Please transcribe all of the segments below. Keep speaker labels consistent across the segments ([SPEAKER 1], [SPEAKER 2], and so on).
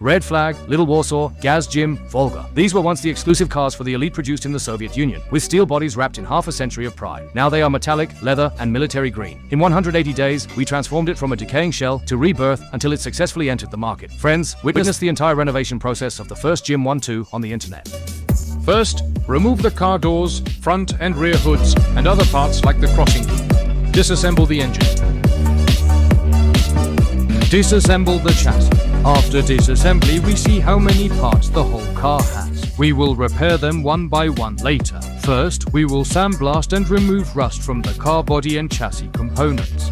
[SPEAKER 1] Red Flag, Little Warsaw, Gaz Gym, Volga. These were once the exclusive cars for the elite produced in the Soviet Union, with steel bodies wrapped in half a century of pride. Now they are metallic, leather, and military green. In 180 days, we transformed it from a decaying shell to rebirth until it successfully entered the market. Friends, witness the entire renovation process of the first ZIM-12 on the internet.
[SPEAKER 2] First, remove the car doors, front and rear hoods, and other parts like the crossing key. Disassemble the engine. Disassemble the chassis. After disassembly, we see how many parts the whole car has. We will repair them one by one later. First, we will sandblast and remove rust from the car body and chassis components.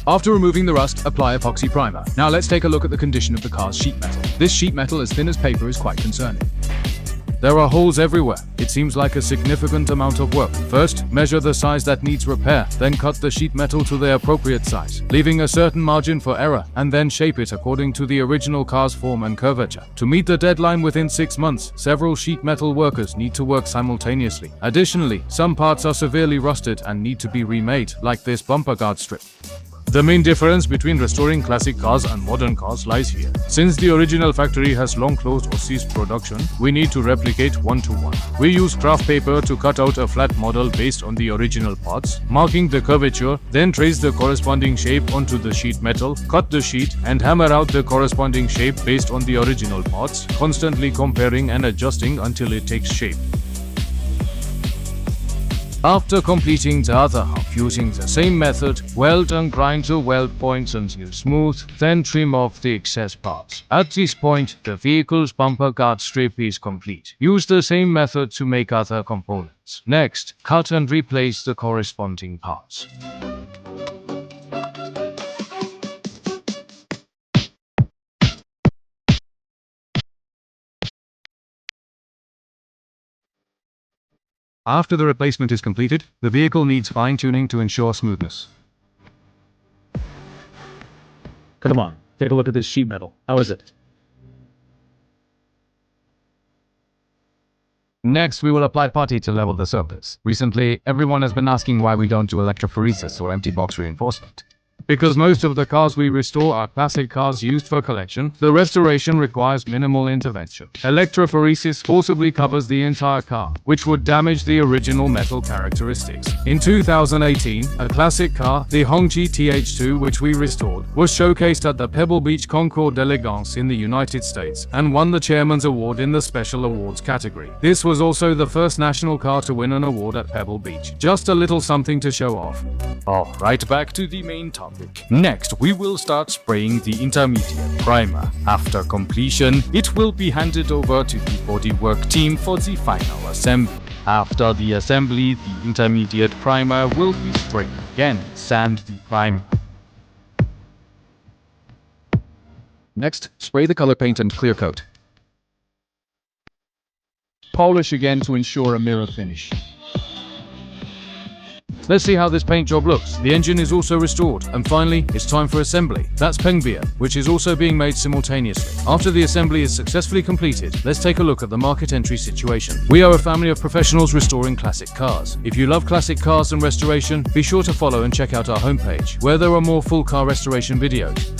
[SPEAKER 2] After removing the rust, apply epoxy primer. Now let's take a look at the condition of the car's sheet metal. This sheet metal as thin as paper is quite concerning. There are holes everywhere. It seems like a significant amount of work. First, measure the size that needs repair, then cut the sheet metal to the appropriate size, leaving a certain margin for error, and then shape it according to the original car's form and curvature. To meet the deadline within 6 months, several sheet metal workers need to work simultaneously. Additionally, some parts are severely rusted and need to be remade, like this bumper guard strip. The main difference between restoring classic cars and modern cars lies here. Since the original factory has long closed or ceased production, we need to replicate one-to-one. We use craft paper to cut out a flat model based on the original parts, marking the curvature, then trace the corresponding shape onto the sheet metal, cut the sheet, and hammer out the corresponding shape based on the original parts, constantly comparing and adjusting until it takes shape. After completing the other half using the same method, weld and grind the weld points until smooth, then trim off the excess parts. At this point, the vehicle's bumper guard strip is complete. Use the same method to make other components. Next, cut and replace the corresponding parts.
[SPEAKER 3] After the replacement is completed, the vehicle needs fine-tuning to ensure smoothness.
[SPEAKER 4] Come on, take a look at this sheet metal. How is it?
[SPEAKER 5] Next, we will apply putty to level the surface. Recently, everyone has been asking why we don't do electrophoresis or empty box reinforcement.
[SPEAKER 2] Because most of the cars we restore are classic cars used for collection, the restoration requires minimal intervention. Electrophoresis forcibly covers the entire car, which would damage the original metal characteristics. In 2018, a classic car, the Hongqi TH2, which we restored, was showcased at the Pebble Beach Concours d'Elegance in the United States and won the Chairman's Award in the Special Awards category. This was also the first national car to win an award at Pebble Beach. Just a little something to show off.
[SPEAKER 1] Right back to the main topic. Next, we will start spraying the intermediate primer. After completion, it will be handed over to the bodywork team for the final assembly. After the assembly, the intermediate primer will be sprayed again. Sand the primer.
[SPEAKER 3] Next, spray the color paint and clear coat.
[SPEAKER 2] Polish again to ensure a mirror finish. Let's see how this paint job looks. The engine is also restored. And finally, it's time for assembly. That's pengbeer, which is also being made simultaneously. After the assembly is successfully completed, let's take a look at the market entry situation. We are a family of professionals restoring classic cars. If you love classic cars and restoration, be sure to follow and check out our homepage, where there are more full car restoration videos.